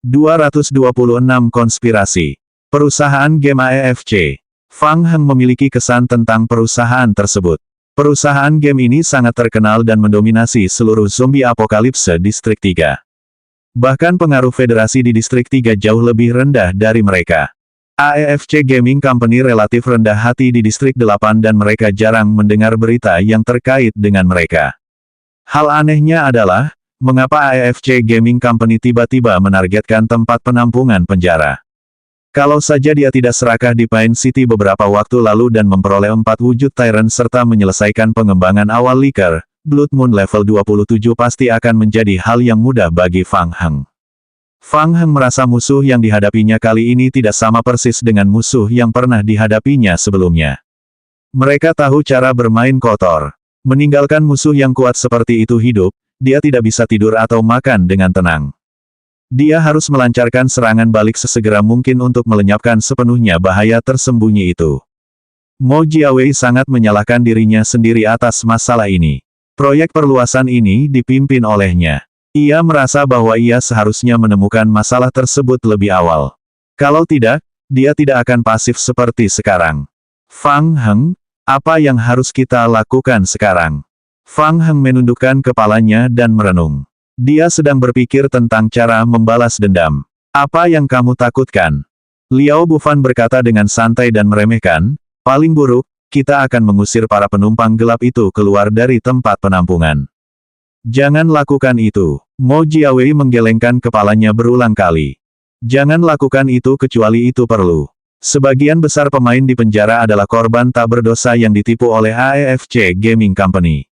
226 Konspirasi. Perusahaan game AEFC. Fang Heng memiliki kesan tentang perusahaan tersebut. Perusahaan game ini sangat terkenal dan mendominasi seluruh zombie apokalipse Distrik 3. Bahkan pengaruh federasi di Distrik 3 jauh lebih rendah dari mereka. AEFC Gaming Company relatif rendah hati di Distrik 8 dan mereka jarang mendengar berita yang terkait dengan mereka. Hal anehnya adalah, mengapa AEFC Gaming Company tiba-tiba menargetkan tempat penampungan penjara? Kalau saja dia tidak serakah di Pine City beberapa waktu lalu dan memperoleh 4 wujud Tyrant serta menyelesaikan pengembangan awal Licker, Blood Moon level 27 pasti akan menjadi hal yang mudah bagi Fang Heng. Fang Heng merasa musuh yang dihadapinya kali ini tidak sama persis dengan musuh yang pernah dihadapinya sebelumnya. Mereka tahu cara bermain kotor. Meninggalkan musuh yang kuat seperti itu hidup, dia tidak bisa tidur atau makan dengan tenang. Dia harus melancarkan serangan balik sesegera mungkin untuk melenyapkan sepenuhnya bahaya tersembunyi itu. Mo Jiawei sangat menyalahkan dirinya sendiri atas masalah ini. Proyek perluasan ini dipimpin olehnya. Ia merasa bahwa ia seharusnya menemukan masalah tersebut lebih awal. Kalau tidak, dia tidak akan pasif seperti sekarang. Fang Heng, apa yang harus kita lakukan sekarang? Fang Heng menundukkan kepalanya dan merenung. Dia sedang berpikir tentang cara membalas dendam. Apa yang kamu takutkan? Liao Bufan berkata dengan santai dan meremehkan, paling buruk, kita akan mengusir para penumpang gelap itu keluar dari tempat penampungan. Jangan lakukan itu. Mo Jiawei menggelengkan kepalanya berulang kali. Jangan lakukan itu kecuali itu perlu. Sebagian besar pemain di penjara adalah korban tak berdosa yang ditipu oleh AEFC Gaming Company.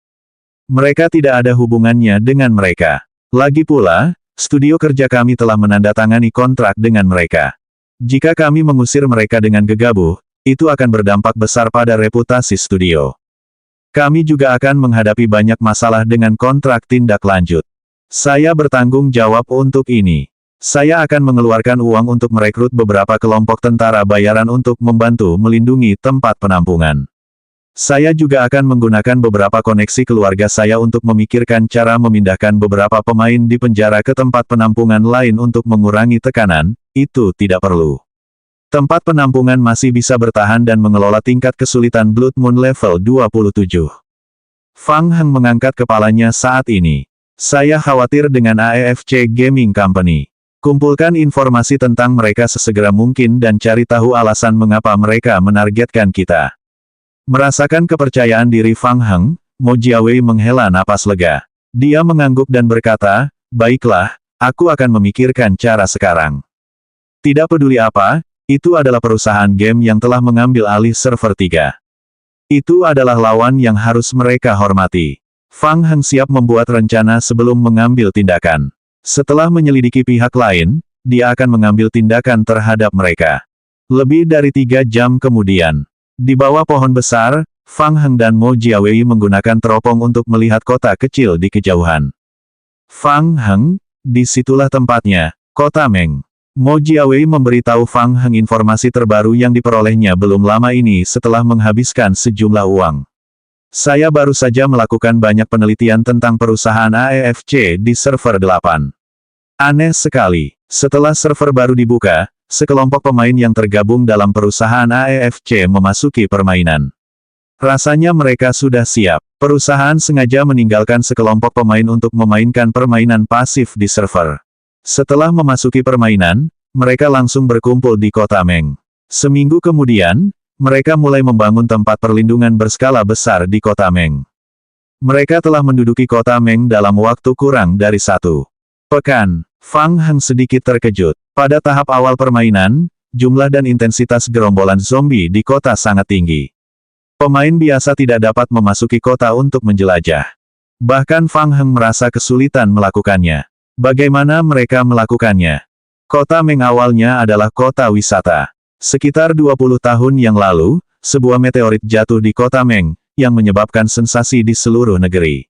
Mereka tidak ada hubungannya dengan mereka. Lagi pula, studio kerja kami telah menandatangani kontrak dengan mereka. Jika kami mengusir mereka dengan gegabah, itu akan berdampak besar pada reputasi studio. Kami juga akan menghadapi banyak masalah dengan kontrak tindak lanjut. Saya bertanggung jawab untuk ini. Saya akan mengeluarkan uang untuk merekrut beberapa kelompok tentara bayaran untuk membantu melindungi tempat penampungan. Saya juga akan menggunakan beberapa koneksi keluarga saya untuk memikirkan cara memindahkan beberapa pemain di penjara ke tempat penampungan lain untuk mengurangi tekanan. Itu tidak perlu. Tempat penampungan masih bisa bertahan dan mengelola tingkat kesulitan Blood Moon level 27. Fang Heng mengangkat kepalanya saat ini. Saya khawatir dengan AEFC Gaming Company. Kumpulkan informasi tentang mereka sesegera mungkin dan cari tahu alasan mengapa mereka menargetkan kita. Merasakan kepercayaan diri Fang Heng, Mo Jiawei menghela napas lega. Dia mengangguk dan berkata, baiklah, aku akan memikirkan cara sekarang. Tidak peduli apa, itu adalah perusahaan game yang telah mengambil alih server 3. Itu adalah lawan yang harus mereka hormati. Fang Heng siap membuat rencana sebelum mengambil tindakan. Setelah menyelidiki pihak lain, dia akan mengambil tindakan terhadap mereka. Lebih dari 3 jam kemudian, di bawah pohon besar, Fang Heng dan Mo Jiawei menggunakan teropong untuk melihat kota kecil di kejauhan. Fang Heng, disitulah tempatnya, kota Meng. Mo Jiawei memberitahu Fang Heng informasi terbaru yang diperolehnya belum lama ini setelah menghabiskan sejumlah uang. Saya baru saja melakukan banyak penelitian tentang perusahaan AEFC di server 8. Aneh sekali, setelah server baru dibuka, sekelompok pemain yang tergabung dalam perusahaan AEFC memasuki permainan. Rasanya mereka sudah siap. Perusahaan sengaja meninggalkan sekelompok pemain untuk memainkan permainan pasif di server. Setelah memasuki permainan, mereka langsung berkumpul di kota Meng. Seminggu kemudian, mereka mulai membangun tempat perlindungan berskala besar di kota Meng. Mereka telah menduduki kota Meng dalam waktu kurang dari 1 pekan. Fang Heng sedikit terkejut. Pada tahap awal permainan, jumlah dan intensitas gerombolan zombie di kota sangat tinggi. Pemain biasa tidak dapat memasuki kota untuk menjelajah. Bahkan Fang Heng merasa kesulitan melakukannya. Bagaimana mereka melakukannya? Kota Meng awalnya adalah kota wisata. Sekitar 20 tahun yang lalu, sebuah meteorit jatuh di kota Meng, yang menyebabkan sensasi di seluruh negeri.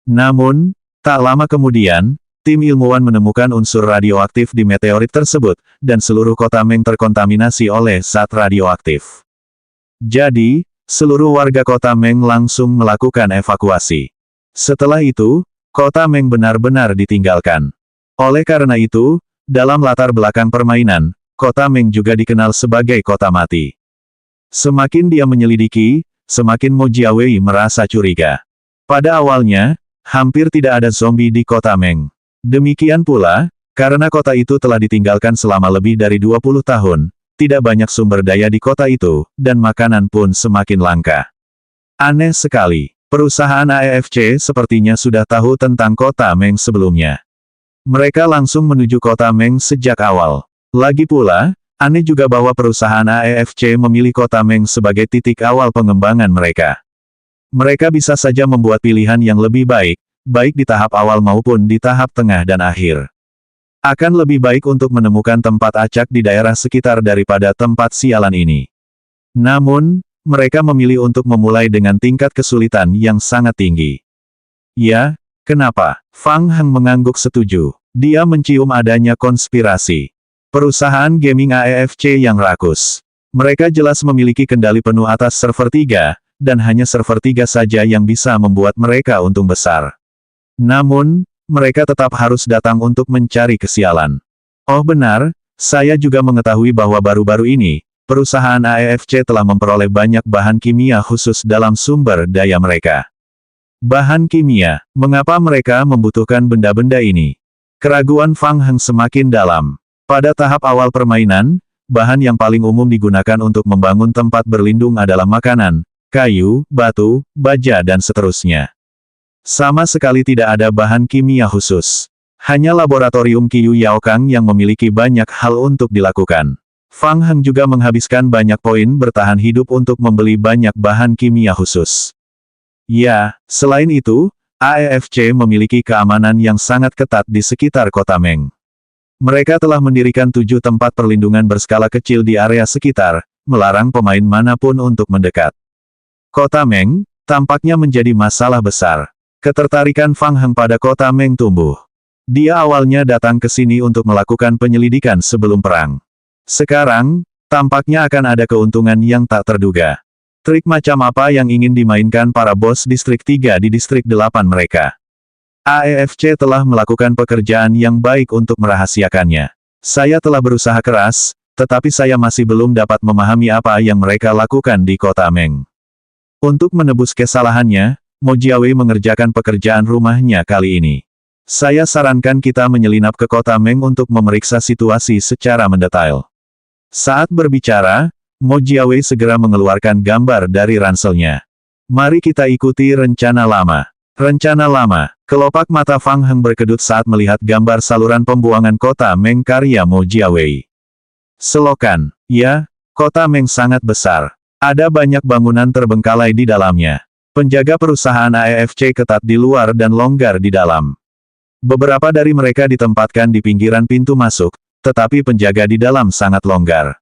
Namun, tak lama kemudian, tim ilmuwan menemukan unsur radioaktif di meteorit tersebut, dan seluruh kota Meng terkontaminasi oleh zat radioaktif. Jadi, seluruh warga kota Meng langsung melakukan evakuasi. Setelah itu, kota Meng benar-benar ditinggalkan. Oleh karena itu, dalam latar belakang permainan, kota Meng juga dikenal sebagai kota mati. Semakin dia menyelidiki, semakin Mo Jiawei merasa curiga. Pada awalnya, hampir tidak ada zombie di kota Meng. Demikian pula, karena kota itu telah ditinggalkan selama lebih dari 20 tahun, tidak banyak sumber daya di kota itu, dan makanan pun semakin langka. Aneh sekali, perusahaan AEFC sepertinya sudah tahu tentang kota Meng sebelumnya. Mereka langsung menuju kota Meng sejak awal. Lagi pula, aneh juga bahwa perusahaan AEFC memilih kota Meng sebagai titik awal pengembangan mereka. Mereka bisa saja membuat pilihan yang lebih baik, baik di tahap awal maupun di tahap tengah dan akhir. Akan lebih baik untuk menemukan tempat acak di daerah sekitar daripada tempat sialan ini. Namun, mereka memilih untuk memulai dengan tingkat kesulitan yang sangat tinggi. Ya, kenapa? Fang Heng mengangguk setuju. Dia mencium adanya konspirasi. Perusahaan gaming AEFC yang rakus. Mereka jelas memiliki kendali penuh atas server 3, dan hanya server 3 saja yang bisa membuat mereka untung besar. Namun, mereka tetap harus datang untuk mencari kesialan. Oh benar, saya juga mengetahui bahwa baru-baru ini, perusahaan AEFC telah memperoleh banyak bahan kimia khusus dalam sumber daya mereka. Bahan kimia, mengapa mereka membutuhkan benda-benda ini? Keraguan Fang Heng semakin dalam. Pada tahap awal permainan, bahan yang paling umum digunakan untuk membangun tempat berlindung adalah makanan, kayu, batu, baja dan seterusnya. Sama sekali tidak ada bahan kimia khusus. Hanya laboratorium Qiyu Yaokang yang memiliki banyak hal untuk dilakukan. Fang Heng juga menghabiskan banyak poin bertahan hidup untuk membeli banyak bahan kimia khusus. Ya, selain itu, AEFC memiliki keamanan yang sangat ketat di sekitar kota Meng. Mereka telah mendirikan 7 tempat perlindungan berskala kecil di area sekitar, melarang pemain manapun untuk mendekat. Kota Meng, tampaknya menjadi masalah besar. Ketertarikan Fang Heng pada kota Meng tumbuh. Dia awalnya datang ke sini untuk melakukan penyelidikan sebelum perang. Sekarang, tampaknya akan ada keuntungan yang tak terduga. Trik macam apa yang ingin dimainkan para bos distrik 3 di distrik 8 mereka? AEFC telah melakukan pekerjaan yang baik untuk merahasiakannya. Saya telah berusaha keras, tetapi saya masih belum dapat memahami apa yang mereka lakukan di kota Meng. Untuk menebus kesalahannya, Mo Jiawei mengerjakan pekerjaan rumahnya kali ini. Saya sarankan kita menyelinap ke kota Meng untuk memeriksa situasi secara mendetail. Saat berbicara, Mo Jiawei segera mengeluarkan gambar dari ranselnya. Mari kita ikuti rencana lama. Rencana lama. Kelopak mata Fang Heng berkedut saat melihat gambar saluran pembuangan kota Meng karya Mo Jiawei. Selokan. Ya, kota Meng sangat besar. Ada banyak bangunan terbengkalai di dalamnya. Penjaga perusahaan AEFC ketat di luar dan longgar di dalam. Beberapa dari mereka ditempatkan di pinggiran pintu masuk, tetapi penjaga di dalam sangat longgar.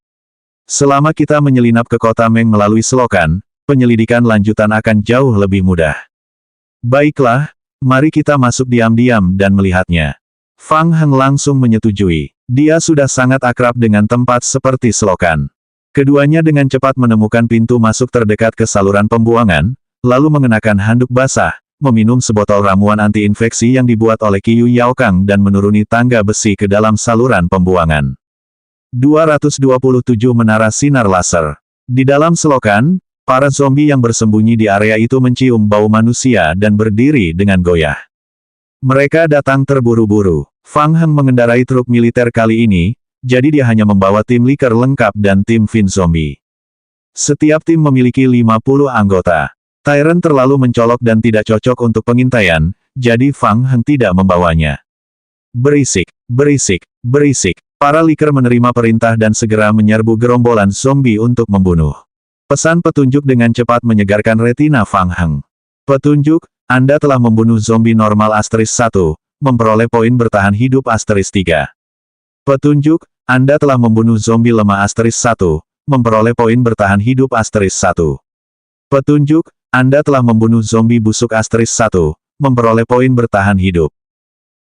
Selama kita menyelinap ke kota Meng melalui selokan, penyelidikan lanjutan akan jauh lebih mudah. Baiklah, mari kita masuk diam-diam dan melihatnya. Fang Heng langsung menyetujui. Dia sudah sangat akrab dengan tempat seperti selokan. Keduanya dengan cepat menemukan pintu masuk terdekat ke saluran pembuangan, lalu mengenakan handuk basah, meminum sebotol ramuan anti-infeksi yang dibuat oleh Qiyu Yaokang dan menuruni tangga besi ke dalam saluran pembuangan. 227 Menara Sinar Laser. Di dalam selokan, para zombie yang bersembunyi di area itu mencium bau manusia dan berdiri dengan goyah. Mereka datang terburu-buru. Fang Heng mengendarai truk militer kali ini, jadi dia hanya membawa tim Liker lengkap dan tim Fin Zombie. Setiap tim memiliki 50 anggota. Tyrant terlalu mencolok dan tidak cocok untuk pengintaian, jadi Fang Heng tidak membawanya. Berisik, berisik, berisik. Para Liker menerima perintah dan segera menyerbu gerombolan zombie untuk membunuh. Pesan petunjuk dengan cepat menyegarkan retina Fang Heng. Petunjuk, Anda telah membunuh zombie normal asterisk 1, memperoleh poin bertahan hidup asterisk 3. Petunjuk, Anda telah membunuh zombie lemah asterisk 1, memperoleh poin bertahan hidup asterisk 1. Petunjuk, Anda telah membunuh zombie busuk asterisk 1, memperoleh poin bertahan hidup.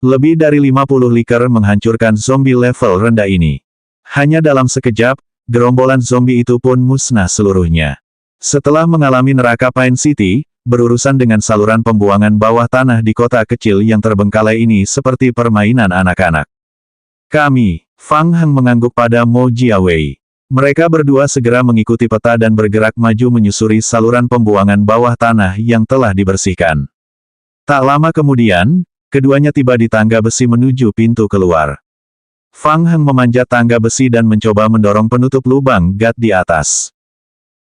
Lebih dari 50 Liker menghancurkan zombie level rendah ini. Hanya dalam sekejap, gerombolan zombie itu pun musnah seluruhnya. Setelah mengalami neraka Pine City, berurusan dengan saluran pembuangan bawah tanah di kota kecil yang terbengkalai ini seperti permainan anak-anak. Kami, Fang Heng mengangguk pada Mo Jiawei. Mereka berdua segera mengikuti peta dan bergerak maju menyusuri saluran pembuangan bawah tanah yang telah dibersihkan. Tak lama kemudian, keduanya tiba di tangga besi menuju pintu keluar. Fang Heng memanjat tangga besi dan mencoba mendorong penutup lubang gat di atas.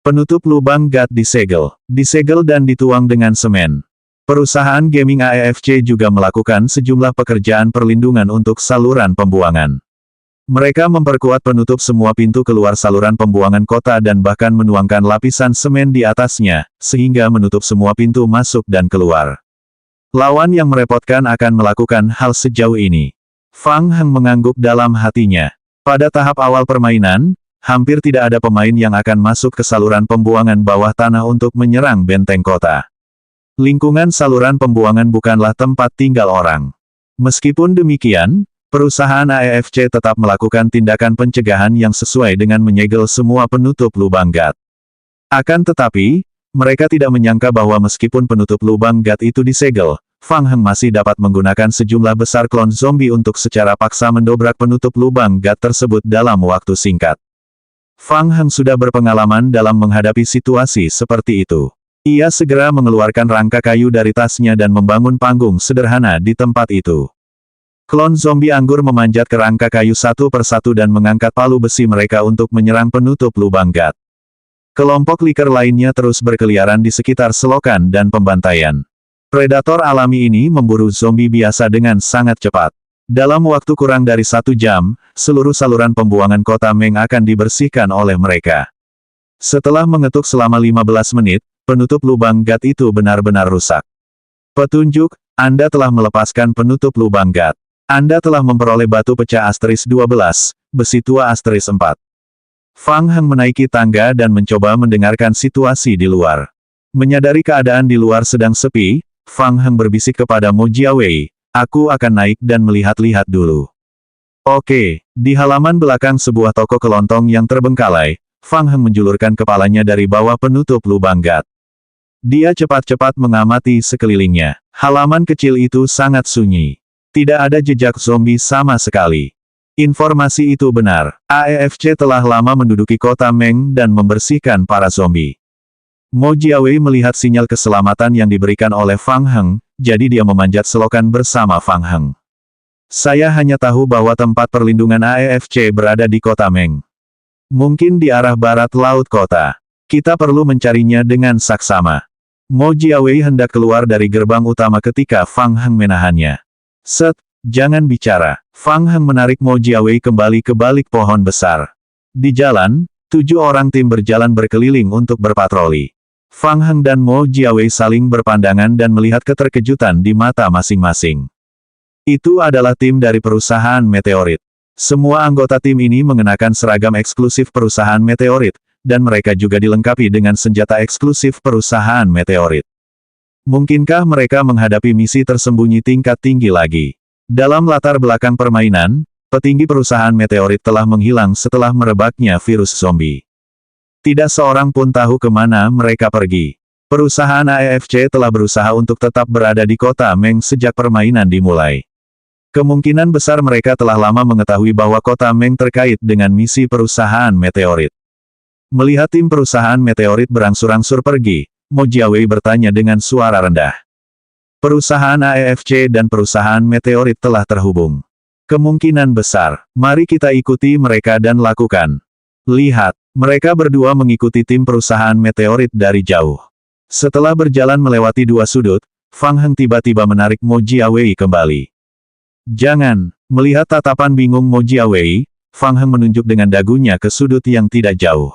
Penutup lubang gat disegel dan dituang dengan semen. Perusahaan gaming AEFC juga melakukan sejumlah pekerjaan perlindungan untuk saluran pembuangan. Mereka memperkuat penutup semua pintu keluar saluran pembuangan kota dan bahkan menuangkan lapisan semen di atasnya, sehingga menutup semua pintu masuk dan keluar. Lawan yang merepotkan akan melakukan hal sejauh ini. Fang Heng mengangguk dalam hatinya. Pada tahap awal permainan, hampir tidak ada pemain yang akan masuk ke saluran pembuangan bawah tanah untuk menyerang benteng kota. Lingkungan saluran pembuangan bukanlah tempat tinggal orang. Meskipun demikian, perusahaan AEFC tetap melakukan tindakan pencegahan yang sesuai dengan menyegel semua penutup lubang gat. Akan tetapi, mereka tidak menyangka bahwa meskipun penutup lubang gat itu disegel, Fang Heng masih dapat menggunakan sejumlah besar klon zombie untuk secara paksa mendobrak penutup lubang gat tersebut dalam waktu singkat. Fang Heng sudah berpengalaman dalam menghadapi situasi seperti itu. Ia segera mengeluarkan rangka kayu dari tasnya dan membangun panggung sederhana di tempat itu. Klon zombie anggur memanjat ke rangka kayu satu persatu dan mengangkat palu besi mereka untuk menyerang penutup lubang gat. Kelompok liker lainnya terus berkeliaran di sekitar selokan dan pembantaian. Predator alami ini memburu zombie biasa dengan sangat cepat. Dalam waktu kurang dari 1 jam, seluruh saluran pembuangan kota Meng akan dibersihkan oleh mereka. Setelah mengetuk selama 15 menit, penutup lubang gat itu benar-benar rusak. Petunjuk, Anda telah melepaskan penutup lubang gat. Anda telah memperoleh batu pecah *12, besi tua *4. Fang Heng menaiki tangga dan mencoba mendengarkan situasi di luar. Menyadari keadaan di luar sedang sepi, Fang Heng berbisik kepada Mo Jiawei, "Aku akan naik dan melihat-lihat dulu." Oke, di halaman belakang sebuah toko kelontong yang terbengkalai, Fang Heng menjulurkan kepalanya dari bawah penutup lubang gat. Dia cepat-cepat mengamati sekelilingnya. Halaman kecil itu sangat sunyi. Tidak ada jejak zombie sama sekali. Informasi itu benar. AEFC telah lama menduduki kota Meng dan membersihkan para zombie. Mo Jiawei melihat sinyal keselamatan yang diberikan oleh Fang Heng, jadi dia memanjat selokan bersama Fang Heng. Saya hanya tahu bahwa tempat perlindungan AEFC berada di kota Meng. Mungkin di arah barat laut kota. Kita perlu mencarinya dengan saksama. Mo Jiawei hendak keluar dari gerbang utama ketika Fang Heng menahannya. Set, jangan bicara. Fang Heng menarik Mo Jiawei kembali ke balik pohon besar. Di jalan, 7 orang tim berjalan berkeliling untuk berpatroli. Fang Heng dan Mo Jiawei saling berpandangan dan melihat keterkejutan di mata masing-masing. Itu adalah tim dari perusahaan Meteorit. Semua anggota tim ini mengenakan seragam eksklusif perusahaan Meteorit, dan mereka juga dilengkapi dengan senjata eksklusif perusahaan Meteorit. Mungkinkah mereka menghadapi misi tersembunyi tingkat tinggi lagi? Dalam latar belakang permainan, petinggi perusahaan Meteorit telah menghilang setelah merebaknya virus zombie. Tidak seorang pun tahu kemana mereka pergi. Perusahaan AEFC telah berusaha untuk tetap berada di kota Meng sejak permainan dimulai. Kemungkinan besar mereka telah lama mengetahui bahwa kota Meng terkait dengan misi perusahaan Meteorit. Melihat tim perusahaan Meteorit berangsur-angsur pergi, Mo Jiawei bertanya dengan suara rendah. Perusahaan AEFC dan perusahaan Meteorit telah terhubung. Kemungkinan besar, mari kita ikuti mereka dan lakukan. Lihat, mereka berdua mengikuti tim perusahaan Meteorit dari jauh. Setelah berjalan melewati 2 sudut, Fang Heng tiba-tiba menarik Mo Jiawei kembali. Jangan, melihat tatapan bingung Mo Jiawei, Fang Heng menunjuk dengan dagunya ke sudut yang tidak jauh.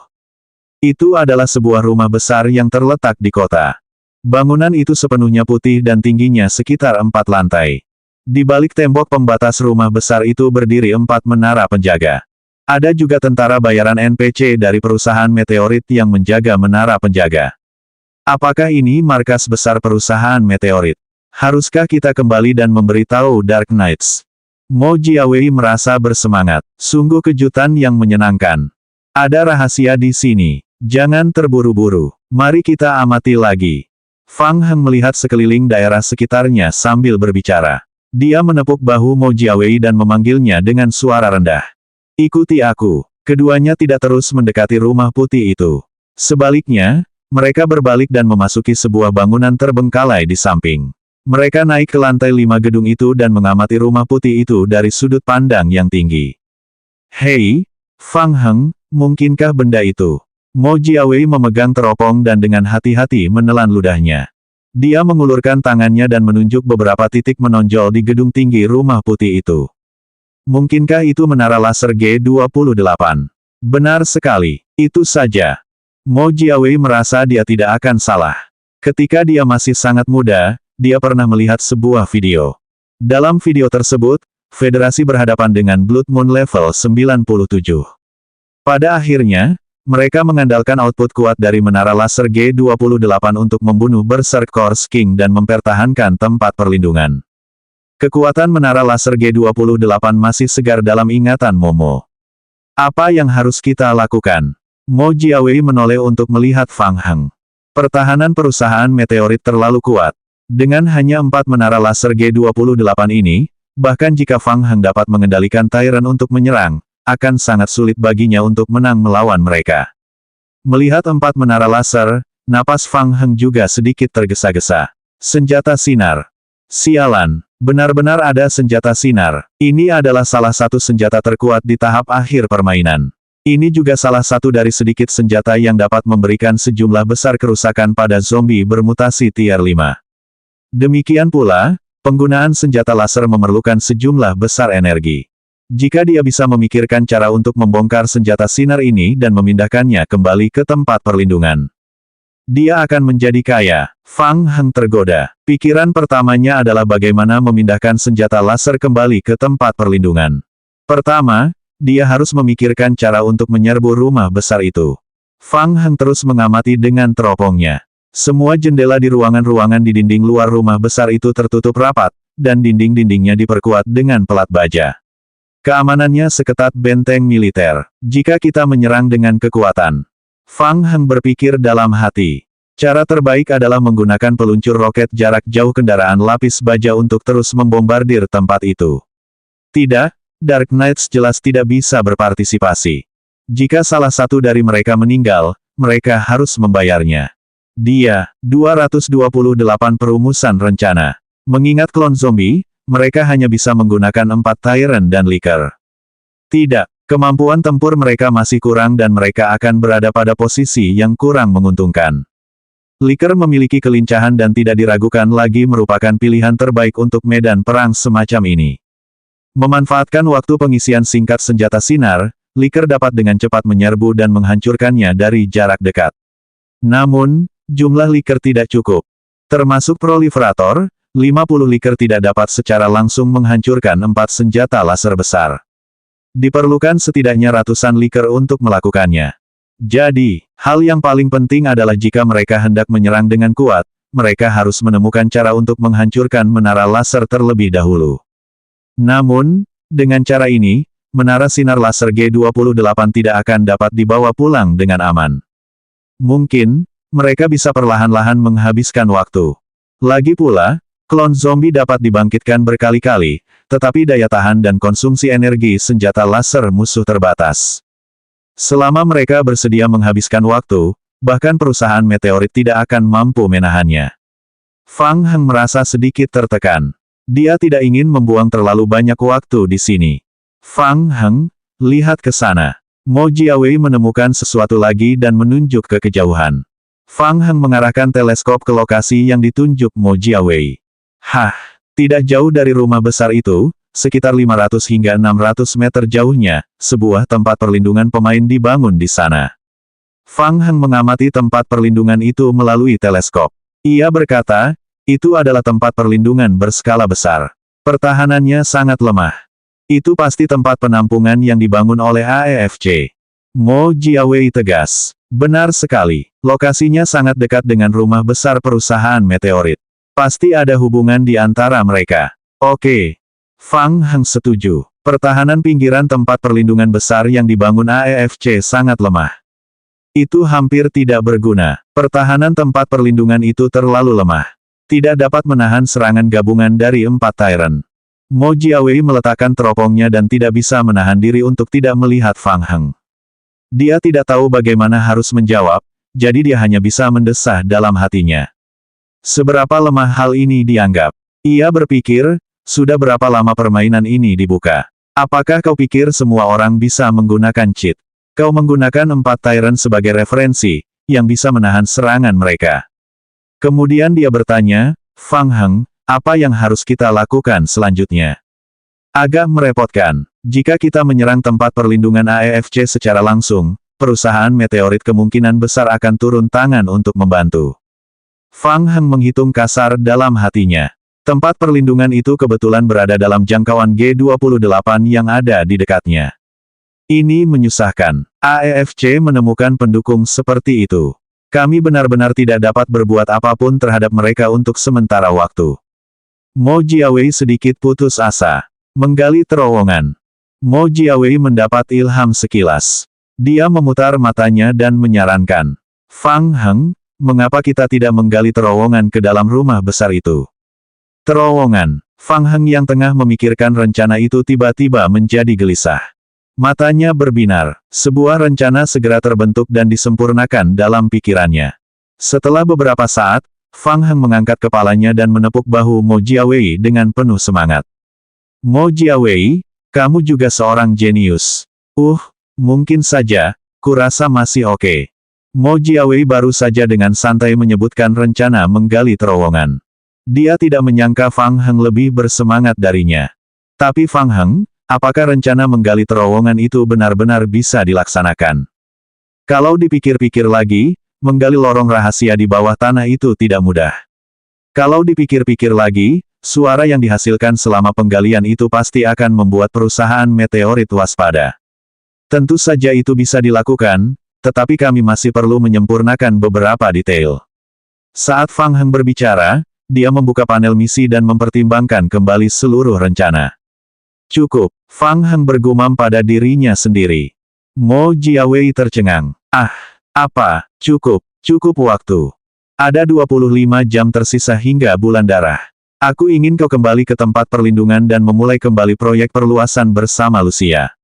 Itu adalah sebuah rumah besar yang terletak di kota. Bangunan itu sepenuhnya putih dan tingginya sekitar 4 lantai. Di balik tembok pembatas rumah besar itu berdiri 4 menara penjaga. Ada juga tentara bayaran NPC dari perusahaan Meteorit yang menjaga menara penjaga. Apakah ini markas besar perusahaan Meteorit? Haruskah kita kembali dan memberitahu Dark Knights? Mo Jiawei merasa bersemangat. Sungguh kejutan yang menyenangkan. Ada rahasia di sini. Jangan terburu-buru. Mari kita amati lagi. Fang Heng melihat sekeliling daerah sekitarnya sambil berbicara. Dia menepuk bahu Mo Jiawei dan memanggilnya dengan suara rendah. Ikuti aku. Keduanya tidak terus mendekati rumah putih itu. Sebaliknya, mereka berbalik dan memasuki sebuah bangunan terbengkalai di samping. Mereka naik ke lantai 5 gedung itu dan mengamati rumah putih itu dari sudut pandang yang tinggi. Hei, Fang Heng, mungkinkah benda itu? Mo Jiawei memegang teropong dan dengan hati-hati menelan ludahnya. Dia mengulurkan tangannya dan menunjuk beberapa titik menonjol di gedung tinggi rumah putih itu. Mungkinkah itu menara laser G28? Benar sekali, itu saja. Mo Jiawei merasa dia tidak akan salah. Ketika dia masih sangat muda, dia pernah melihat sebuah video. Dalam video tersebut, Federasi berhadapan dengan Blood Moon level 97. Pada akhirnya, mereka mengandalkan output kuat dari menara laser G28 untuk membunuh Berserk Corps King dan mempertahankan tempat perlindungan. Kekuatan menara laser G28 masih segar dalam ingatan Momo. Apa yang harus kita lakukan? Mo Jiawei menoleh untuk melihat Fang Heng. Pertahanan perusahaan meteorit terlalu kuat. Dengan hanya 4 menara laser G28 ini, bahkan jika Fang Heng dapat mengendalikan Tyrant untuk menyerang, akan sangat sulit baginya untuk menang melawan mereka. Melihat 4 menara laser, napas Fang Heng juga sedikit tergesa-gesa. Senjata sinar. Sialan, benar-benar ada senjata sinar. Ini adalah salah satu senjata terkuat di tahap akhir permainan. Ini juga salah satu dari sedikit senjata yang dapat memberikan sejumlah besar kerusakan pada zombie bermutasi tier 5. Demikian pula, penggunaan senjata laser memerlukan sejumlah besar energi. Jika dia bisa memikirkan cara untuk membongkar senjata sinar ini dan memindahkannya kembali ke tempat perlindungan, dia akan menjadi kaya. Fang Heng tergoda. Pikiran pertamanya adalah bagaimana memindahkan senjata laser kembali ke tempat perlindungan. Pertama, dia harus memikirkan cara untuk menyerbu rumah besar itu. Fang Heng terus mengamati dengan teropongnya. Semua jendela di ruangan-ruangan di dinding luar rumah besar itu tertutup rapat, dan dinding-dindingnya diperkuat dengan pelat baja. Keamanannya seketat benteng militer. Jika kita menyerang dengan kekuatan, Fang Heng berpikir dalam hati. Cara terbaik adalah menggunakan peluncur roket jarak jauh kendaraan lapis baja untuk terus membombardir tempat itu. Tidak, Dark Knights jelas tidak bisa berpartisipasi. Jika salah satu dari mereka meninggal, mereka harus membayarnya. Dia, 228 perumusan rencana. Mengingat klon zombie, mereka hanya bisa menggunakan 4 Tyrant dan Licker. Tidak, kemampuan tempur mereka masih kurang dan mereka akan berada pada posisi yang kurang menguntungkan. Licker memiliki kelincahan dan tidak diragukan lagi merupakan pilihan terbaik untuk medan perang semacam ini. Memanfaatkan waktu pengisian singkat senjata sinar, Licker dapat dengan cepat menyerbu dan menghancurkannya dari jarak dekat. Namun, jumlah Licker tidak cukup. Termasuk proliferator, 50 Licker tidak dapat secara langsung menghancurkan 4 senjata laser besar. Diperlukan setidaknya ratusan Licker untuk melakukannya. Jadi, hal yang paling penting adalah jika mereka hendak menyerang dengan kuat, mereka harus menemukan cara untuk menghancurkan menara laser terlebih dahulu. Namun, dengan cara ini, menara sinar laser G28 tidak akan dapat dibawa pulang dengan aman. Mungkin, mereka bisa perlahan-lahan menghabiskan waktu. Lagi pula, klon zombie dapat dibangkitkan berkali-kali, tetapi daya tahan dan konsumsi energi senjata laser musuh terbatas. Selama mereka bersedia menghabiskan waktu, bahkan perusahaan meteorit tidak akan mampu menahannya. Fang Heng merasa sedikit tertekan. Dia tidak ingin membuang terlalu banyak waktu di sini. Fang Heng, lihat ke sana. Mo Jiawei menemukan sesuatu lagi dan menunjuk ke kejauhan. Fang Heng mengarahkan teleskop ke lokasi yang ditunjuk Mo Jiawei. Hah, tidak jauh dari rumah besar itu, sekitar 500 hingga 600 meter jauhnya, sebuah tempat perlindungan pemain dibangun di sana. Fang Heng mengamati tempat perlindungan itu melalui teleskop. Ia berkata, itu adalah tempat perlindungan berskala besar. Pertahanannya sangat lemah. Itu pasti tempat penampungan yang dibangun oleh AEFC. Mo Jiawei tegas. Benar sekali. Lokasinya sangat dekat dengan rumah besar perusahaan meteorit. Pasti ada hubungan di antara mereka. Oke. Fang Heng setuju. Pertahanan pinggiran tempat perlindungan besar yang dibangun AEFC sangat lemah. Itu hampir tidak berguna. Pertahanan tempat perlindungan itu terlalu lemah. Tidak dapat menahan serangan gabungan dari 4 Tyrant. Mo Jiawei meletakkan teropongnya dan tidak bisa menahan diri untuk tidak melihat Fang Heng. Dia tidak tahu bagaimana harus menjawab, jadi dia hanya bisa mendesah dalam hatinya. Seberapa lemah hal ini dianggap? Ia berpikir, sudah berapa lama permainan ini dibuka? Apakah kau pikir semua orang bisa menggunakan cheat? Kau menggunakan 4 Tyrant sebagai referensi, yang bisa menahan serangan mereka. Kemudian dia bertanya, Fang Heng, apa yang harus kita lakukan selanjutnya? Agak merepotkan. Jika kita menyerang tempat perlindungan AEFC secara langsung, perusahaan meteorit kemungkinan besar akan turun tangan untuk membantu. Fang Heng menghitung kasar dalam hatinya. Tempat perlindungan itu kebetulan berada dalam jangkauan G28 yang ada di dekatnya. Ini menyusahkan. AEFC menemukan pendukung seperti itu. Kami benar-benar tidak dapat berbuat apapun terhadap mereka untuk sementara waktu. Mo Jiawei sedikit putus asa. Menggali terowongan. Mo Jiawei mendapat ilham sekilas. Dia memutar matanya dan menyarankan. Fang Heng, mengapa kita tidak menggali terowongan ke dalam rumah besar itu? Terowongan. Fang Heng yang tengah memikirkan rencana itu tiba-tiba menjadi gelisah. Matanya berbinar. Sebuah rencana segera terbentuk dan disempurnakan dalam pikirannya. Setelah beberapa saat, Fang Heng mengangkat kepalanya dan menepuk bahu Mo Jiawei dengan penuh semangat. Mo Jiawei, kamu juga seorang jenius. Mungkin saja, kurasa masih oke. Mo Jiawei baru saja dengan santai menyebutkan rencana menggali terowongan. Dia tidak menyangka Fang Heng lebih bersemangat darinya. Tapi Fang Heng, apakah rencana menggali terowongan itu benar-benar bisa dilaksanakan? Kalau dipikir-pikir lagi, menggali lorong rahasia di bawah tanah itu tidak mudah. Kalau dipikir-pikir lagi, suara yang dihasilkan selama penggalian itu pasti akan membuat perusahaan meteorit waspada. Tentu saja itu bisa dilakukan, tetapi kami masih perlu menyempurnakan beberapa detail. Saat Fang Heng berbicara, dia membuka panel misi dan mempertimbangkan kembali seluruh rencana. Cukup, Fang Heng bergumam pada dirinya sendiri. Mo Jiawei tercengang. Cukup waktu. Ada 25 jam tersisa hingga bulan darah. Aku ingin kau kembali ke tempat perlindungan dan memulai kembali proyek perluasan bersama Lucia.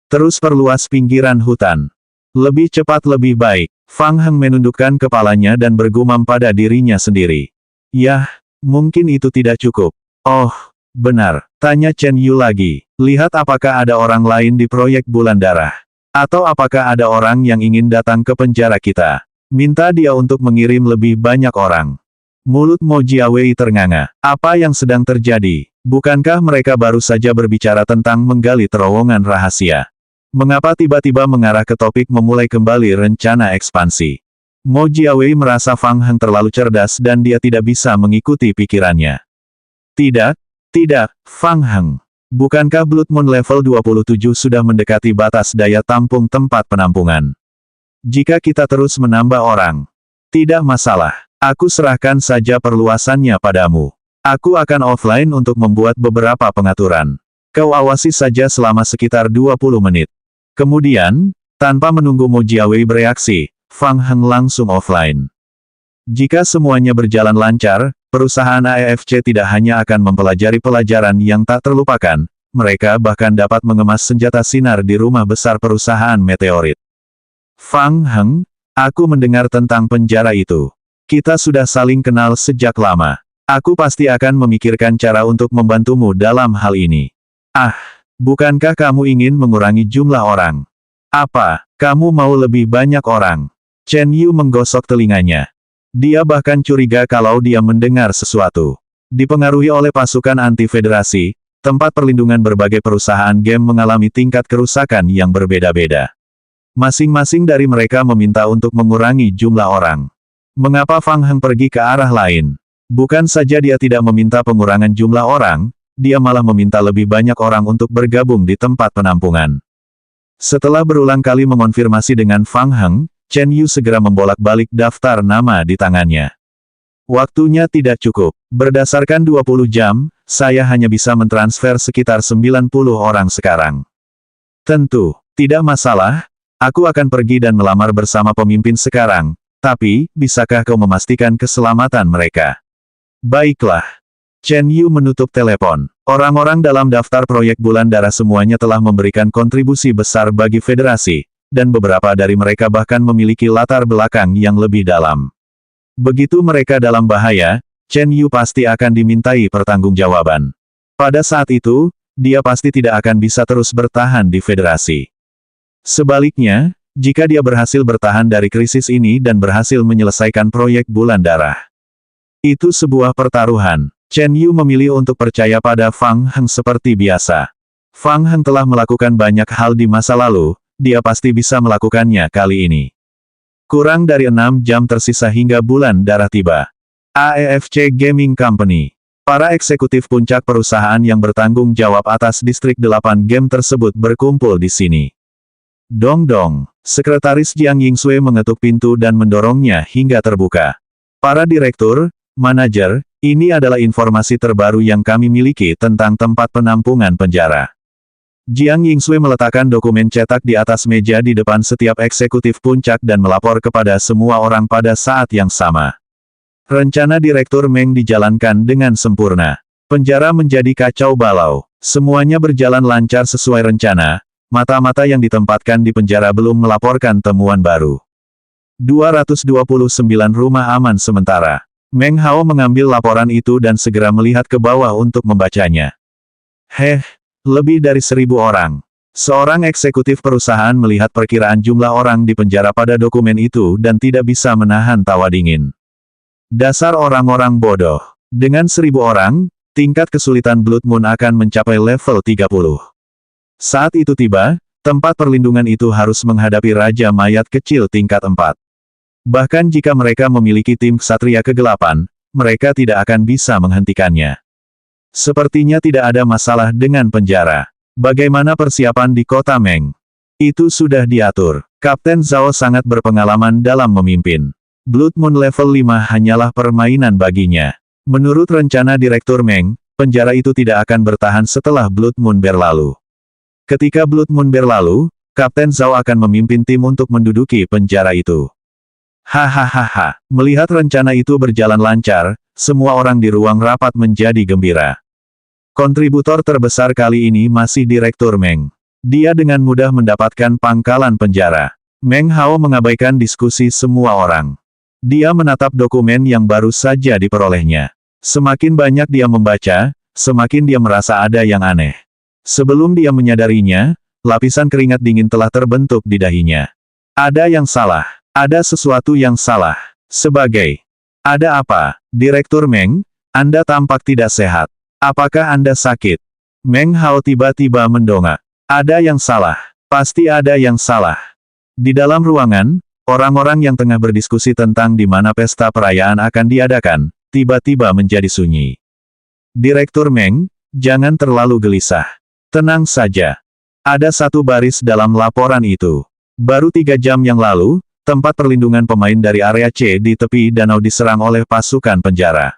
Terus perluas pinggiran hutan. Lebih cepat lebih baik. Fang Heng menundukkan kepalanya dan bergumam pada dirinya sendiri. Yah, mungkin itu tidak cukup. Oh, benar, tanya Chen Yu lagi. Lihat apakah ada orang lain di proyek bulan darah. Atau apakah ada orang yang ingin datang ke penjara kita? Minta dia untuk mengirim lebih banyak orang. Mulut Mo Jiawei ternganga. Apa yang sedang terjadi? Bukankah mereka baru saja berbicara tentang menggali terowongan rahasia? Mengapa tiba-tiba mengarah ke topik memulai kembali rencana ekspansi? Mo Jiawei merasa Fang Heng terlalu cerdas dan dia tidak bisa mengikuti pikirannya. Tidak, Fang Heng. Bukankah Blood Moon level 27 sudah mendekati batas daya tampung tempat penampungan? Jika kita terus menambah orang, tidak masalah. Aku serahkan saja perluasannya padamu. Aku akan offline untuk membuat beberapa pengaturan. Kau awasi saja selama sekitar 20 menit. Kemudian, tanpa menunggu Mo Jiawei bereaksi, Fang Heng langsung offline. Jika semuanya berjalan lancar, perusahaan AEFC tidak hanya akan mempelajari pelajaran yang tak terlupakan, mereka bahkan dapat mengemas senjata sinar di rumah besar perusahaan meteorit. Fang Heng, aku mendengar tentang penjara itu. Kita sudah saling kenal sejak lama. Aku pasti akan memikirkan cara untuk membantumu dalam hal ini. Bukankah kamu ingin mengurangi jumlah orang? Apa, kamu mau lebih banyak orang? Chen Yu menggosok telinganya. Dia bahkan curiga kalau dia mendengar sesuatu. Dipengaruhi oleh pasukan anti-federasi, tempat perlindungan berbagai perusahaan game mengalami tingkat kerusakan yang berbeda-beda. Masing-masing dari mereka meminta untuk mengurangi jumlah orang. Mengapa Fang Heng pergi ke arah lain? Bukan saja dia tidak meminta pengurangan jumlah orang, dia malah meminta lebih banyak orang untuk bergabung di tempat penampungan. Setelah berulang kali mengonfirmasi dengan Fang Heng, Chen Yu segera membolak-balik daftar nama di tangannya. Waktunya tidak cukup. Berdasarkan 20 jam, saya hanya bisa mentransfer sekitar 90 orang sekarang. Tentu, tidak masalah, aku akan pergi dan melamar bersama pemimpin sekarang, tapi, bisakah kau memastikan keselamatan mereka? Baiklah. Chen Yu menutup telepon. Orang-orang dalam daftar proyek bulan darah semuanya telah memberikan kontribusi besar bagi federasi, dan beberapa dari mereka bahkan memiliki latar belakang yang lebih dalam. Begitu mereka dalam bahaya, Chen Yu pasti akan dimintai pertanggungjawaban. Pada saat itu, dia pasti tidak akan bisa terus bertahan di federasi. Sebaliknya, jika dia berhasil bertahan dari krisis ini dan berhasil menyelesaikan proyek bulan darah, itu sebuah pertaruhan. Chen Yu memilih untuk percaya pada Fang Heng seperti biasa. Fang Heng telah melakukan banyak hal di masa lalu, dia pasti bisa melakukannya kali ini. Kurang dari 6 jam tersisa hingga bulan darah tiba. AEFC Gaming Company. Para eksekutif puncak perusahaan yang bertanggung jawab atas distrik 8 game tersebut berkumpul di sini. Dong-dong, Sekretaris Jiang Yingsui mengetuk pintu dan mendorongnya hingga terbuka. Para direktur, manajer, ini adalah informasi terbaru yang kami miliki tentang tempat penampungan penjara. Jiang Yingsui meletakkan dokumen cetak di atas meja di depan setiap eksekutif puncak dan melapor kepada semua orang pada saat yang sama. Rencana Direktur Meng dijalankan dengan sempurna. Penjara menjadi kacau balau. Semuanya berjalan lancar sesuai rencana. Mata-mata yang ditempatkan di penjara belum melaporkan temuan baru. 229 rumah aman sementara. Meng Hao mengambil laporan itu dan segera melihat ke bawah untuk membacanya. Lebih dari 1.000 orang. Seorang eksekutif perusahaan melihat perkiraan jumlah orang di penjara pada dokumen itu dan tidak bisa menahan tawa dingin. Dasar orang-orang bodoh. Dengan 1.000 orang, tingkat kesulitan Blood Moon akan mencapai level 30. Saat itu tiba, tempat perlindungan itu harus menghadapi Raja Mayat kecil tingkat 4. Bahkan jika mereka memiliki tim Ksatria kegelapan, mereka tidak akan bisa menghentikannya. Sepertinya tidak ada masalah dengan penjara. Bagaimana persiapan di kota Meng? Itu sudah diatur. Kapten Zhao sangat berpengalaman dalam memimpin. Blood Moon level 5 hanyalah permainan baginya. Menurut rencana Direktur Meng, penjara itu tidak akan bertahan setelah Blood Moon berlalu. Ketika Blood Moon berlalu, Kapten Zhao akan memimpin tim untuk menduduki penjara itu. Hahaha, melihat rencana itu berjalan lancar, semua orang di ruang rapat menjadi gembira. Kontributor terbesar kali ini masih Direktur Meng. Dia dengan mudah mendapatkan pangkalan penjara. Meng Hao mengabaikan diskusi semua orang. Dia menatap dokumen yang baru saja diperolehnya. Semakin banyak dia membaca, semakin dia merasa ada yang aneh. Sebelum dia menyadarinya, lapisan keringat dingin telah terbentuk di dahinya. Ada yang salah. Ada sesuatu yang salah. Ada apa? Direktur Meng, Anda tampak tidak sehat. Apakah Anda sakit? Meng Hao tiba-tiba mendongak. Ada yang salah. Pasti ada yang salah. Di dalam ruangan, orang-orang yang tengah berdiskusi tentang di mana pesta perayaan akan diadakan, tiba-tiba menjadi sunyi. Direktur Meng, jangan terlalu gelisah. Tenang saja. Ada satu baris dalam laporan itu. Baru 3 jam yang lalu, tempat perlindungan pemain dari area C di tepi danau diserang oleh pasukan penjara.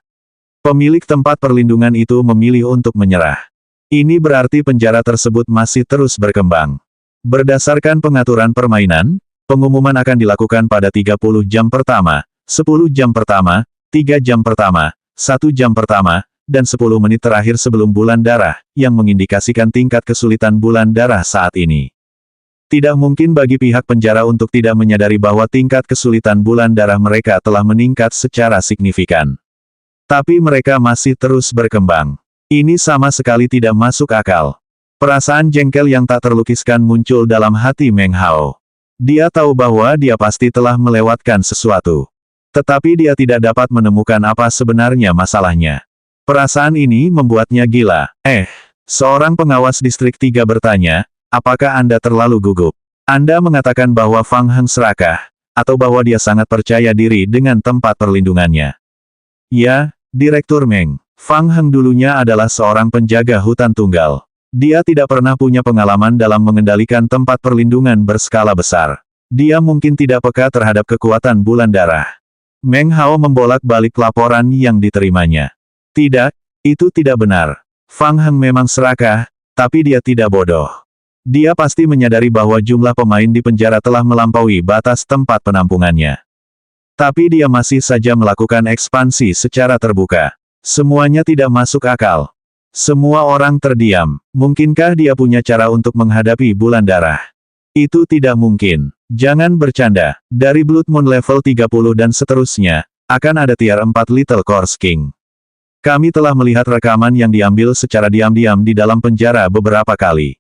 Pemilik tempat perlindungan itu memilih untuk menyerah. Ini berarti penjara tersebut masih terus berkembang. Berdasarkan pengaturan permainan, pengumuman akan dilakukan pada 30 jam pertama, 10 jam pertama, 3 jam pertama, 1 jam pertama, dan 10 menit terakhir sebelum bulan darah, yang mengindikasikan tingkat kesulitan bulan darah saat ini. Tidak mungkin bagi pihak penjara untuk tidak menyadari bahwa tingkat kesulitan bulan darah mereka telah meningkat secara signifikan. Tapi mereka masih terus berkembang. Ini sama sekali tidak masuk akal. Perasaan jengkel yang tak terlukiskan muncul dalam hati Meng Hao. Dia tahu bahwa dia pasti telah melewatkan sesuatu. Tetapi dia tidak dapat menemukan apa sebenarnya masalahnya. Perasaan ini membuatnya gila. Seorang pengawas distrik 3 bertanya, apakah Anda terlalu gugup? Anda mengatakan bahwa Fang Heng serakah, atau bahwa dia sangat percaya diri dengan tempat perlindungannya. Ya, Direktur Meng. Fang Heng dulunya adalah seorang penjaga hutan tunggal. Dia tidak pernah punya pengalaman dalam mengendalikan tempat perlindungan berskala besar. Dia mungkin tidak peka terhadap kekuatan bulan darah. Meng Hao membolak-balik laporan yang diterimanya. Tidak, itu tidak benar. Fang Heng memang serakah, tapi dia tidak bodoh. Dia pasti menyadari bahwa jumlah pemain di penjara telah melampaui batas tempat penampungannya. Tapi dia masih saja melakukan ekspansi secara terbuka. Semuanya tidak masuk akal. Semua orang terdiam. Mungkinkah dia punya cara untuk menghadapi bulan darah? Itu tidak mungkin. Jangan bercanda. Dari Blood Moon level 30 dan seterusnya, akan ada tier 4 Little Course King. Kami telah melihat rekaman yang diambil secara diam-diam di dalam penjara beberapa kali.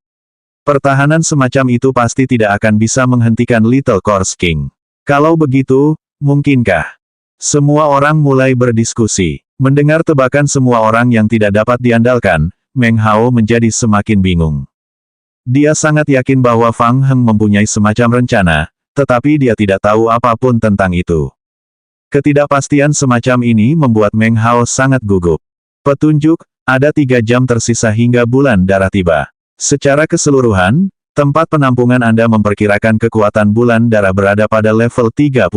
Pertahanan semacam itu pasti tidak akan bisa menghentikan Little Course King. Kalau begitu, mungkinkah? Semua orang mulai berdiskusi. Mendengar tebakan semua orang yang tidak dapat diandalkan, Meng Hao menjadi semakin bingung. Dia sangat yakin bahwa Fang Heng mempunyai semacam rencana, tetapi dia tidak tahu apapun tentang itu. Ketidakpastian semacam ini membuat Meng Hao sangat gugup. Petunjuk, ada 3 jam tersisa hingga bulan darah tiba. Secara keseluruhan, tempat penampungan Anda memperkirakan kekuatan bulan darah berada pada level 37.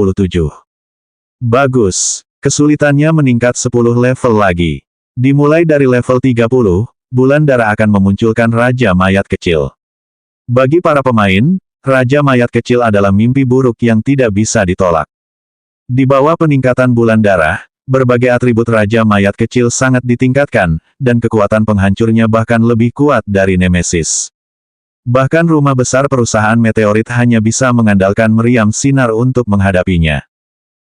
Bagus. Kesulitannya meningkat 10 level lagi. Dimulai dari level 30, bulan darah akan memunculkan Raja Mayat Kecil. Bagi para pemain, Raja Mayat Kecil adalah mimpi buruk yang tidak bisa ditolak. Di bawah peningkatan bulan darah, berbagai atribut Raja Mayat Kecil sangat ditingkatkan, dan kekuatan penghancurnya bahkan lebih kuat dari Nemesis. Bahkan rumah besar perusahaan meteorit hanya bisa mengandalkan meriam sinar untuk menghadapinya.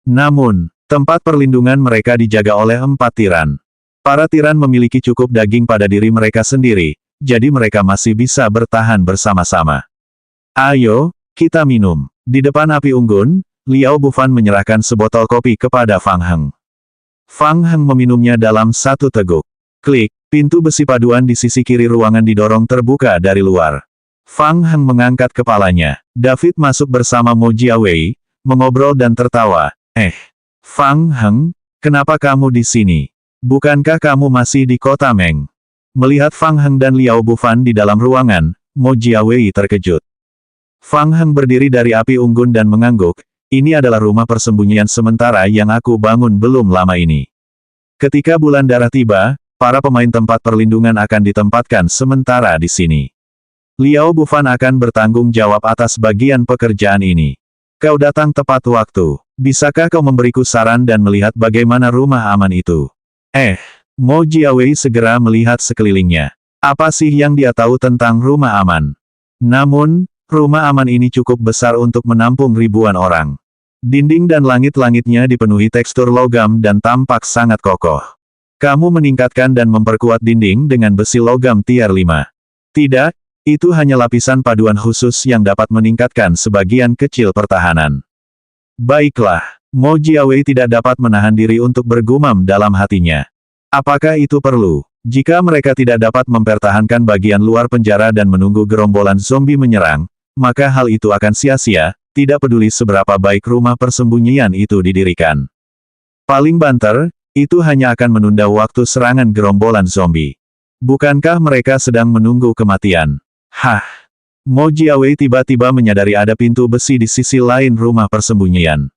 Namun, tempat perlindungan mereka dijaga oleh 4 tiran. Para tiran memiliki cukup daging pada diri mereka sendiri, jadi mereka masih bisa bertahan bersama-sama. Ayo, kita minum. Di depan api unggun, Liao Bufan menyerahkan sebotol kopi kepada Fang Heng. Fang Heng meminumnya dalam satu teguk. Klik, pintu besi paduan di sisi kiri ruangan didorong terbuka dari luar. Fang Heng mengangkat kepalanya. David masuk bersama Mo Jiawei, mengobrol dan tertawa. Fang Heng, kenapa kamu di sini? Bukankah kamu masih di kota Meng? Melihat Fang Heng dan Liao Bufan di dalam ruangan, Mo Jiawei terkejut. Fang Heng berdiri dari api unggun dan mengangguk, ini adalah rumah persembunyian sementara yang aku bangun belum lama ini. Ketika bulan darah tiba, para pemain tempat perlindungan akan ditempatkan sementara di sini. Liao Bufan akan bertanggung jawab atas bagian pekerjaan ini. Kau datang tepat waktu. Bisakah kau memberiku saran dan melihat bagaimana rumah aman itu? Mo Jiawei segera melihat sekelilingnya. Apa sih yang dia tahu tentang rumah aman? Namun, rumah aman ini cukup besar untuk menampung ribuan orang. Dinding dan langit-langitnya dipenuhi tekstur logam dan tampak sangat kokoh. Kamu meningkatkan dan memperkuat dinding dengan besi logam tier 5. Tidak, itu hanya lapisan paduan khusus yang dapat meningkatkan sebagian kecil pertahanan. Baiklah, Mo Jiawei tidak dapat menahan diri untuk bergumam dalam hatinya. Apakah itu perlu? Jika mereka tidak dapat mempertahankan bagian luar penjara dan menunggu gerombolan zombie menyerang, maka hal itu akan sia-sia, tidak peduli seberapa baik rumah persembunyian itu didirikan. Paling banter, itu hanya akan menunda waktu serangan gerombolan zombie. Bukankah mereka sedang menunggu kematian? Mo Jiawei tiba-tiba menyadari ada pintu besi di sisi lain rumah persembunyian.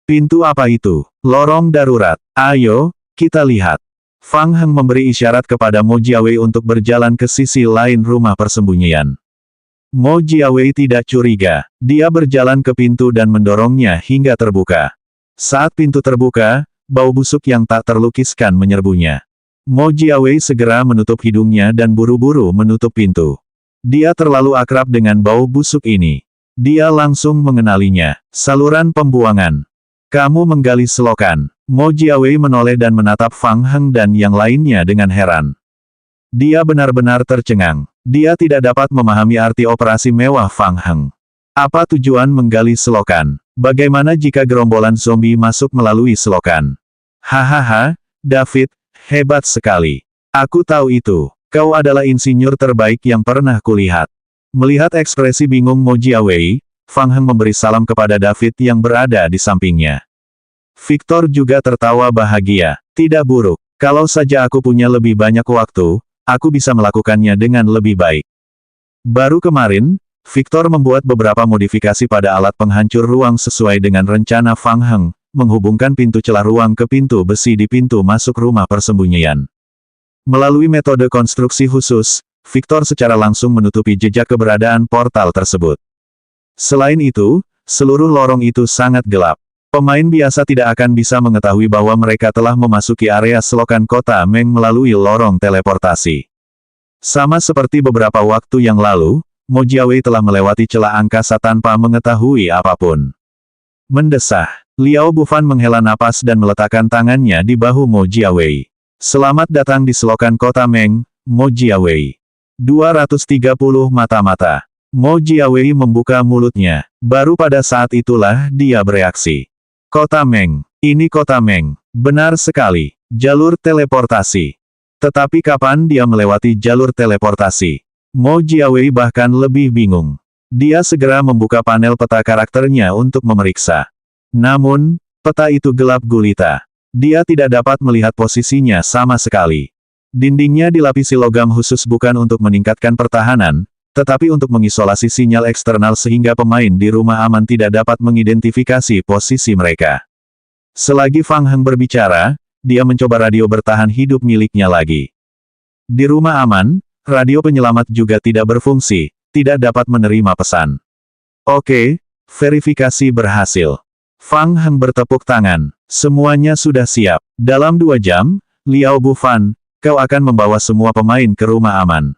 Pintu apa itu? Lorong darurat. Ayo, kita lihat. Fang Heng memberi isyarat kepada Mo Jiawei untuk berjalan ke sisi lain rumah persembunyian. Mo Jiawei tidak curiga. Dia berjalan ke pintu dan mendorongnya hingga terbuka. Saat pintu terbuka, bau busuk yang tak terlukiskan menyerbunya. Mo Jiawei segera menutup hidungnya dan buru-buru menutup pintu. Dia terlalu akrab dengan bau busuk ini. Dia langsung mengenalinya. Saluran pembuangan. Kamu menggali selokan. Mo Jiawei menoleh dan menatap Fang Heng dan yang lainnya dengan heran. Dia benar-benar tercengang. Dia tidak dapat memahami arti operasi mewah Fang Heng. Apa tujuan menggali selokan? Bagaimana jika gerombolan zombie masuk melalui selokan? Hahaha, David, hebat sekali. Aku tahu itu. Kau adalah insinyur terbaik yang pernah kulihat. Melihat ekspresi bingung Mo Jiawei, Fang Heng memberi salam kepada David yang berada di sampingnya. Victor juga tertawa bahagia. Tidak buruk. Kalau saja aku punya lebih banyak waktu, aku bisa melakukannya dengan lebih baik. Baru kemarin, Victor membuat beberapa modifikasi pada alat penghancur ruang sesuai dengan rencana Fang Heng, menghubungkan pintu celah ruang ke pintu besi di pintu masuk rumah persembunyian. Melalui metode konstruksi khusus, Victor secara langsung menutupi jejak keberadaan portal tersebut. Selain itu, seluruh lorong itu sangat gelap. Pemain biasa tidak akan bisa mengetahui bahwa mereka telah memasuki area selokan kota Meng melalui lorong teleportasi. Sama seperti beberapa waktu yang lalu, Mo Jiawei telah melewati celah angkasa tanpa mengetahui apapun. Mendesah, Liao Bufan menghela napas dan meletakkan tangannya di bahu Mo Jiawei. Selamat datang di selokan kota Meng, Mo Jiawei. 230 mata-mata. Mo Jiawei membuka mulutnya. Baru pada saat itulah dia bereaksi. Kota Meng. Ini kota Meng. Benar sekali. Jalur teleportasi. Tetapi kapan dia melewati jalur teleportasi? Mo Jiawei bahkan lebih bingung. Dia segera membuka panel peta karakternya untuk memeriksa. Namun, peta itu gelap gulita. Dia tidak dapat melihat posisinya sama sekali. Dindingnya dilapisi logam khusus bukan untuk meningkatkan pertahanan, tetapi untuk mengisolasi sinyal eksternal sehingga pemain di rumah aman tidak dapat mengidentifikasi posisi mereka. Selagi Fang Heng berbicara, dia mencoba radio bertahan hidup miliknya lagi. Di rumah aman, radio penyelamat juga tidak berfungsi, tidak dapat menerima pesan. Oke, verifikasi berhasil. Fang Heng bertepuk tangan. Semuanya sudah siap. Dalam 2 jam, Liao Bufan, kau akan membawa semua pemain ke rumah aman.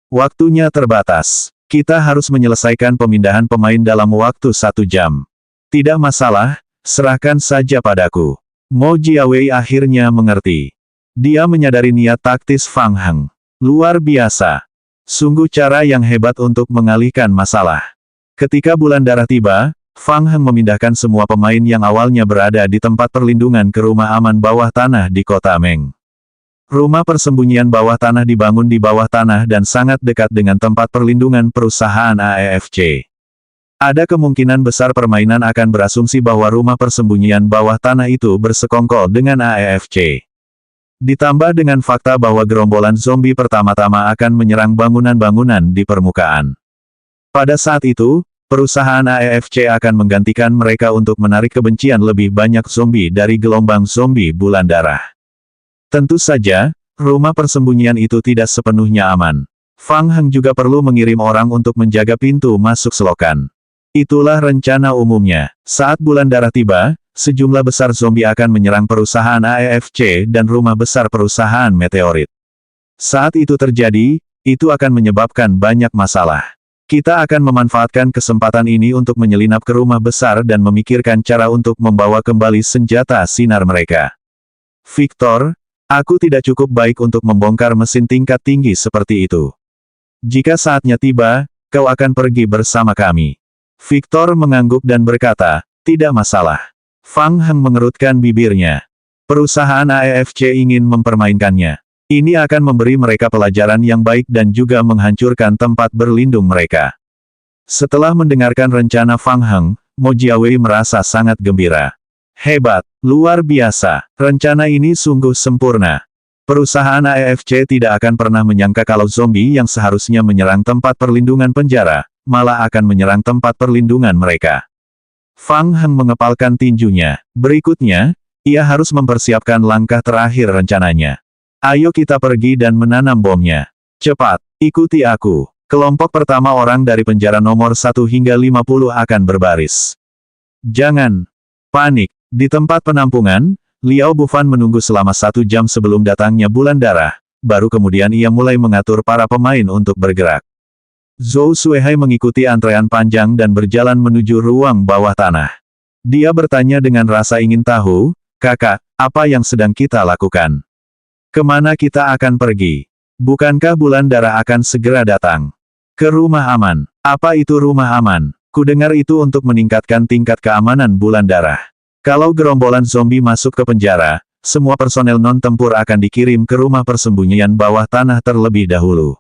Waktunya terbatas. Kita harus menyelesaikan pemindahan pemain dalam waktu 1 jam. Tidak masalah, serahkan saja padaku. Mo Jiawei akhirnya mengerti. Dia menyadari niat taktis Fang Heng. Luar biasa. Sungguh cara yang hebat untuk mengalihkan masalah. Ketika bulan darah tiba, Fang Heng memindahkan semua pemain yang awalnya berada di tempat perlindungan ke rumah aman bawah tanah di kota Meng. Rumah persembunyian bawah tanah dibangun di bawah tanah dan sangat dekat dengan tempat perlindungan perusahaan AEFC. Ada kemungkinan besar permainan akan berasumsi bahwa rumah persembunyian bawah tanah itu bersekongkol dengan AEFC. Ditambah dengan fakta bahwa gerombolan zombie pertama-tama akan menyerang bangunan-bangunan di permukaan. Pada saat itu, perusahaan AEFC akan menggantikan mereka untuk menarik kebencian lebih banyak zombie dari gelombang zombie bulan darah. Tentu saja, rumah persembunyian itu tidak sepenuhnya aman. Fang Heng juga perlu mengirim orang untuk menjaga pintu masuk selokan. Itulah rencana umumnya. Saat bulan darah tiba, sejumlah besar zombie akan menyerang perusahaan AEFC dan rumah besar perusahaan meteorit. Saat itu terjadi, itu akan menyebabkan banyak masalah. Kita akan memanfaatkan kesempatan ini untuk menyelinap ke rumah besar dan memikirkan cara untuk membawa kembali senjata sinar mereka. Victor, aku tidak cukup baik untuk membongkar mesin tingkat tinggi seperti itu. Jika saatnya tiba, kau akan pergi bersama kami. Victor mengangguk dan berkata, tidak masalah. Fang Heng mengerutkan bibirnya. Perusahaan AEFC ingin mempermainkannya. Ini akan memberi mereka pelajaran yang baik dan juga menghancurkan tempat berlindung mereka. Setelah mendengarkan rencana Fang Heng, Mo Jiawei merasa sangat gembira. Hebat, luar biasa, rencana ini sungguh sempurna. Perusahaan AEFC tidak akan pernah menyangka kalau zombie yang seharusnya menyerang tempat perlindungan penjara, malah akan menyerang tempat perlindungan mereka. Fang Heng mengepalkan tinjunya. Berikutnya, ia harus mempersiapkan langkah terakhir rencananya. Ayo kita pergi dan menanam bomnya. Cepat, ikuti aku. Kelompok pertama orang dari penjara nomor 1 hingga 50 akan berbaris. Jangan panik. Di tempat penampungan, Liao Bufan menunggu selama 1 jam sebelum datangnya bulan darah, baru kemudian ia mulai mengatur para pemain untuk bergerak. Zhou Suihai mengikuti antrean panjang dan berjalan menuju ruang bawah tanah. Dia bertanya dengan rasa ingin tahu, kakak, apa yang sedang kita lakukan? Kemana kita akan pergi? Bukankah bulan darah akan segera datang? Ke rumah aman. Apa itu rumah aman? Kudengar itu untuk meningkatkan tingkat keamanan bulan darah. Kalau gerombolan zombie masuk ke penjara, semua personel non-tempur akan dikirim ke rumah persembunyian bawah tanah terlebih dahulu.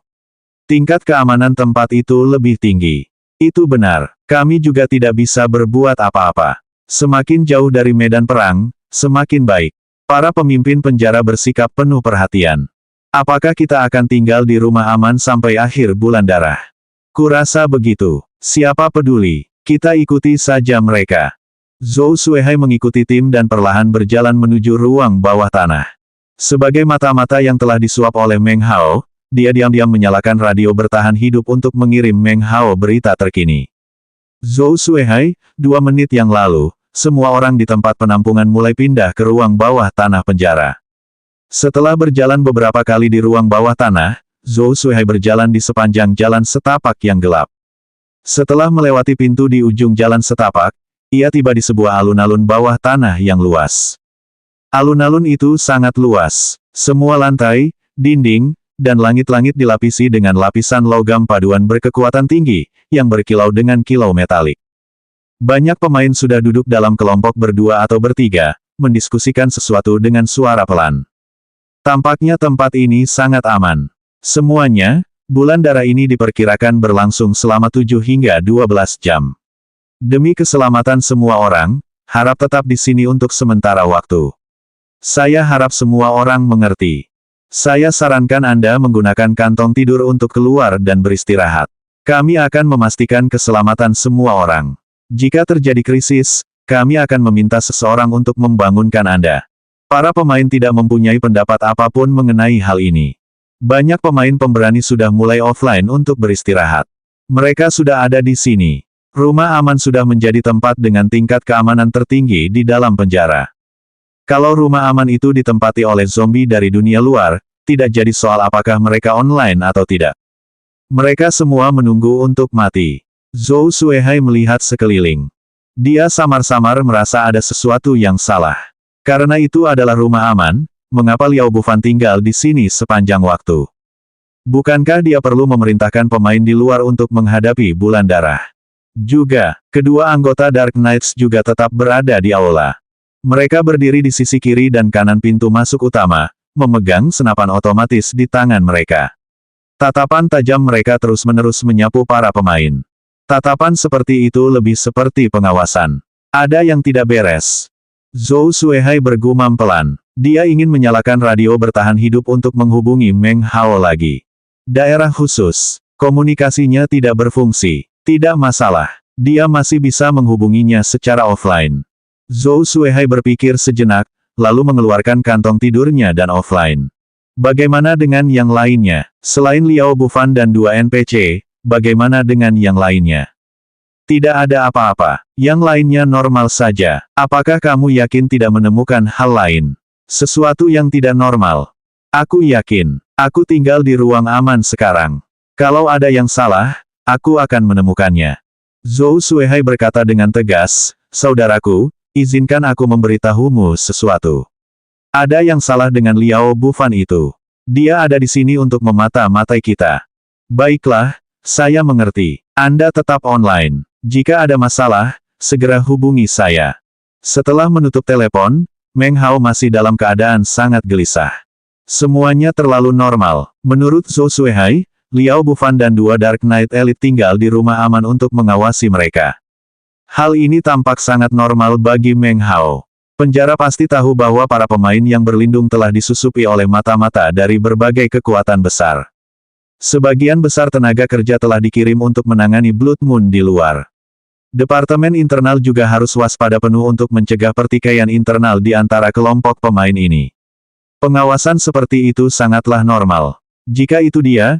Tingkat keamanan tempat itu lebih tinggi. Itu benar, kami juga tidak bisa berbuat apa-apa. Semakin jauh dari medan perang, semakin baik. Para pemimpin penjara bersikap penuh perhatian. Apakah kita akan tinggal di rumah aman sampai akhir bulan darah? Kurasa begitu. Siapa peduli, kita ikuti saja mereka. Zhou Suihai mengikuti tim dan perlahan berjalan menuju ruang bawah tanah. Sebagai mata-mata yang telah disuap oleh Meng Hao, dia diam-diam menyalakan radio bertahan hidup untuk mengirim Meng Hao berita terkini. Zhou Suihai, 2 menit yang lalu, semua orang di tempat penampungan mulai pindah ke ruang bawah tanah penjara. Setelah berjalan beberapa kali di ruang bawah tanah, Zhou Suihai berjalan di sepanjang jalan setapak yang gelap. Setelah melewati pintu di ujung jalan setapak, ia tiba di sebuah alun-alun bawah tanah yang luas. Alun-alun itu sangat luas. Semua lantai, dinding, dan langit-langit dilapisi dengan lapisan logam paduan berkekuatan tinggi, yang berkilau dengan kilau metalik. Banyak pemain sudah duduk dalam kelompok berdua atau bertiga, mendiskusikan sesuatu dengan suara pelan. Tampaknya tempat ini sangat aman. Semuanya, bulan darah ini diperkirakan berlangsung selama 7 hingga 12 jam. Demi keselamatan semua orang, harap tetap di sini untuk sementara waktu. Saya harap semua orang mengerti. Saya sarankan Anda menggunakan kantong tidur untuk keluar dan beristirahat. Kami akan memastikan keselamatan semua orang. Jika terjadi krisis, kami akan meminta seseorang untuk membangunkan Anda. Para pemain tidak mempunyai pendapat apapun mengenai hal ini. Banyak pemain pemberani sudah mulai offline untuk beristirahat. Mereka sudah ada di sini. Rumah aman sudah menjadi tempat dengan tingkat keamanan tertinggi di dalam penjara. Kalau rumah aman itu ditempati oleh zombie dari dunia luar, tidak jadi soal apakah mereka online atau tidak. Mereka semua menunggu untuk mati. Zhou Suihai melihat sekeliling. Dia samar-samar merasa ada sesuatu yang salah. Karena itu adalah rumah aman, mengapa Liao Bufan tinggal di sini sepanjang waktu? Bukankah dia perlu memerintahkan pemain di luar untuk menghadapi bulan darah? Juga, kedua anggota Dark Knights juga tetap berada di aula. Mereka berdiri di sisi kiri dan kanan pintu masuk utama, memegang senapan otomatis di tangan mereka. Tatapan tajam mereka terus-menerus menyapu para pemain. Tatapan seperti itu lebih seperti pengawasan. Ada yang tidak beres. Zhou Suihai bergumam pelan. Dia ingin menyalakan radio bertahan hidup untuk menghubungi Meng Hao lagi. Daerah khusus. Komunikasinya tidak berfungsi. Tidak masalah. Dia masih bisa menghubunginya secara offline. Zhou Suihai berpikir sejenak, lalu mengeluarkan kantong tidurnya dan offline. Bagaimana dengan yang lainnya? Selain Liao Bufan dan 2 NPC, bagaimana dengan yang lainnya? Tidak ada apa-apa. Yang lainnya normal saja. Apakah kamu yakin tidak menemukan hal lain? Sesuatu yang tidak normal. Aku yakin. Aku tinggal di ruang aman sekarang. Kalau ada yang salah, aku akan menemukannya. Zhou Suihai berkata dengan tegas, saudaraku, izinkan aku memberitahumu sesuatu. Ada yang salah dengan Liao Bufan itu. Dia ada di sini untuk memata-matai kita. Baiklah, saya mengerti. Anda tetap online. Jika ada masalah, segera hubungi saya. Setelah menutup telepon, Meng Hao masih dalam keadaan sangat gelisah. Semuanya terlalu normal. Menurut Zhou Suihai, Liao Bufan dan 2 Dark Knight Elite tinggal di rumah aman untuk mengawasi mereka. Hal ini tampak sangat normal bagi Meng Hao. Penjara pasti tahu bahwa para pemain yang berlindung telah disusupi oleh mata-mata dari berbagai kekuatan besar. Sebagian besar tenaga kerja telah dikirim untuk menangani Blood Moon di luar. Departemen internal juga harus waspada penuh untuk mencegah pertikaian internal di antara kelompok pemain ini. Pengawasan seperti itu sangatlah normal. Jika itu dia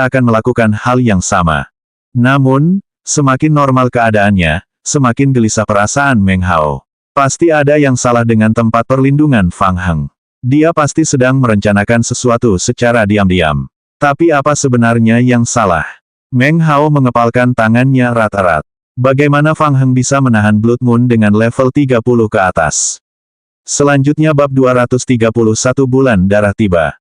akan melakukan hal yang sama. Namun, semakin normal keadaannya, semakin gelisah perasaan Meng Hao. Pasti ada yang salah dengan tempat perlindungan Fang Heng. Dia pasti sedang merencanakan sesuatu secara diam-diam. Tapi apa sebenarnya yang salah? Meng Hao mengepalkan tangannya erat-erat. Bagaimana Fang Heng bisa menahan Blood Moon dengan level 30 ke atas? Selanjutnya bab 231 bulan darah tiba.